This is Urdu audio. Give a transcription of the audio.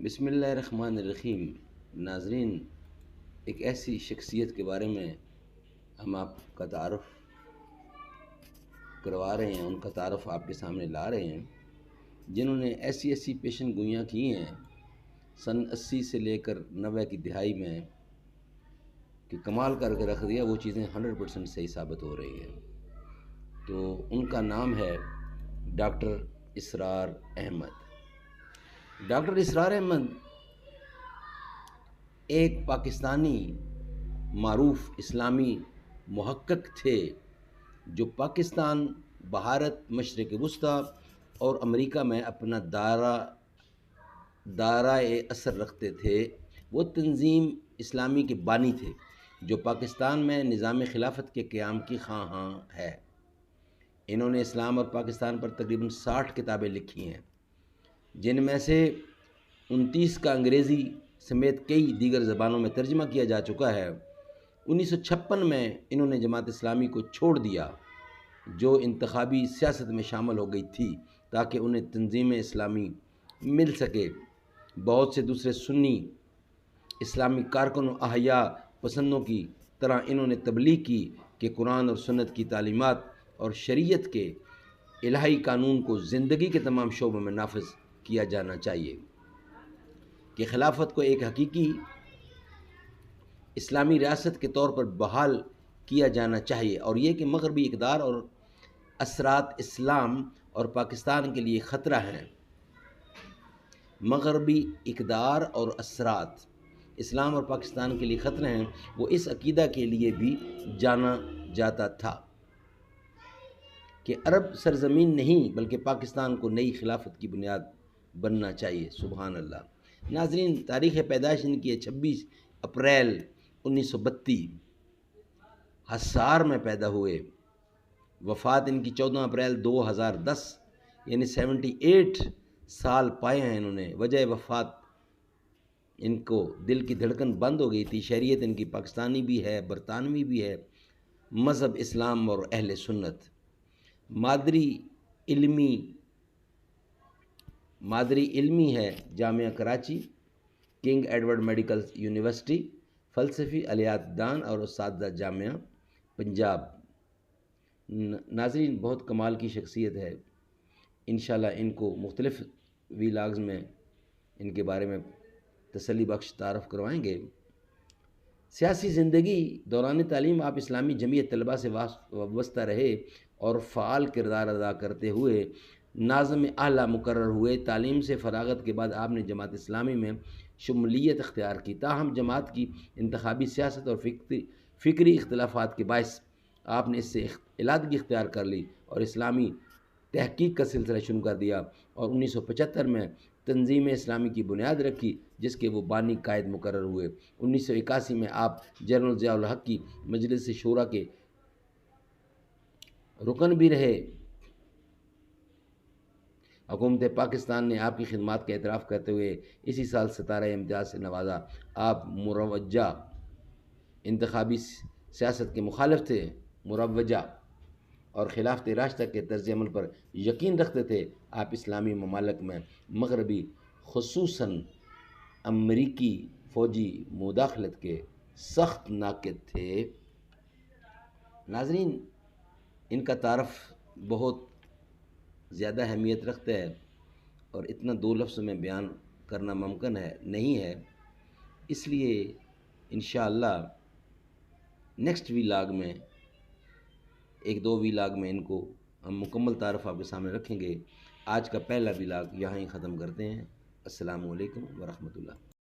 بسم اللہ الرحمن الرحیم۔ ناظرین، ایک ایسی شخصیت کے بارے میں ہم آپ کا تعارف کروا رہے ہیں، ان کا تعارف آپ کے سامنے لا رہے ہیں، جنہوں نے ایسی پیشن گوئیاں کی ہیں سن 80 سے لے کر 90 کی دہائی میں کہ کمال کر کے رکھ دیا۔ وہ چیزیں 100% صحیح ثابت ہو رہی ہیں۔ تو ان کا نام ہے ڈاکٹر اسرار احمد۔ ڈاکٹر اسرار احمد ایک پاکستانی معروف اسلامی محقق تھے جو پاکستان، بھارت، مشرق وسطیٰ اور امریکہ میں اپنا دائرۂ اثر رکھتے تھے۔ وہ تنظیم اسلامی کے بانی تھے جو پاکستان میں نظام خلافت کے قیام کی خواہاں ہے۔ انہوں نے اسلام اور پاکستان پر تقریباً 60 کتابیں لکھی ہیں، جن میں سے 29 کا انگریزی سمیت کئی دیگر زبانوں میں ترجمہ کیا جا چکا ہے۔ 1956 میں انہوں نے جماعت اسلامی کو چھوڑ دیا، جو انتخابی سیاست میں شامل ہو گئی تھی تاکہ انہیں تنظیم اسلامی مل سکے۔ بہت سے دوسرے سنی اسلامی کارکنوں احیاء پسندوں کی طرح انہوں نے تبلیغ کی کہ قرآن اور سنت کی تعلیمات اور شریعت کے الہی قانون کو زندگی کے تمام شعبوں میں نافذ کیا جانا چاہیے، کہ خلافت کو ایک حقیقی اسلامی ریاست کے طور پر بحال کیا جانا چاہیے، اور یہ کہ مغربی اقدار اور اثرات اسلام اور پاکستان کے لیے خطرہ ہیں۔ مغربی اقدار اور اثرات اسلام اور پاکستان کے لیے خطرہ ہیں۔ وہ اس عقیدہ کے لیے بھی جانا جاتا تھا کہ عرب سرزمین نہیں بلکہ پاکستان کو نئی خلافت کی بنیاد بننا چاہیے۔ سبحان اللہ۔ ناظرین، تاریخ پیدائش ان کی ہے 26 اپریل 1932، حصار میں پیدا ہوئے۔ وفات ان کی 14 اپریل 2010، یعنی 78 سال پائے ہیں انہوں نے۔ وجہ وفات ان کو دل کی دھڑکن بند ہو گئی تھی۔ شہریت ان کی پاکستانی بھی ہے، برطانوی بھی ہے، مذہب اسلام اور اہل سنت۔ مادری علمی ہے جامعہ Karachi, King Edward Medical University, فلسفی، علیات دان اور اساتذہ جامعہ پنجاب۔ ناظرین، بہت کمال کی شخصیت ہے۔ انشاءاللہ ان کو مختلف ویلاگز میں ان کے بارے میں تسلی بخش تعارف کروائیں گے۔ سیاسی زندگی دوران تعلیم آپ اسلامی جمعیت طلبہ سے وابستہ رہے اور فعال کردار ادا کرتے ہوئے ناظم اعلیٰ مقرر ہوئے۔ تعلیم سے فراغت کے بعد آپ نے جماعت اسلامی میں شمولیت اختیار کی، تاہم جماعت کی انتخابی سیاست اور فکری اختلافات کے باعث آپ نے اس سے علیحدگی اختیار کر لی اور اسلامی تحقیق کا سلسلہ شروع کر دیا، اور 1975 میں تنظیم اسلامی کی بنیاد رکھی، جس کے وہ بانی قائد مقرر ہوئے۔ 1981 میں آپ جنرل ضیاء الحق کی مجلس شورا کے رکن بھی رہے۔ حکومت پاکستان نے آپ کی خدمات کا اعتراف کرتے ہوئے اسی سال ستارہ امتیاز سے نوازا۔ آپ مروجہ انتخابی سیاست کے مخالف تھے، مروجہ اور خلافت راشدہ کے طرز عمل پر یقین رکھتے تھے۔ آپ اسلامی ممالک میں مغربی خصوصاً امریکی فوجی مداخلت کے سخت ناقد تھے۔ ناظرین، ان کا تعارف بہت زیادہ اہمیت رکھتا ہے اور اتنا 2 لفظوں میں بیان کرنا ممکن نہیں ہے، اس لیے انشاءاللہ نیکسٹ ویلاگ میں 1-2 ویلاگ میں ان کو ہم مکمل تعارف آپ کے سامنے رکھیں گے۔ آج کا پہلا ویلاگ یہاں ہی ختم کرتے ہیں۔ السلام علیکم ورحمۃ اللہ۔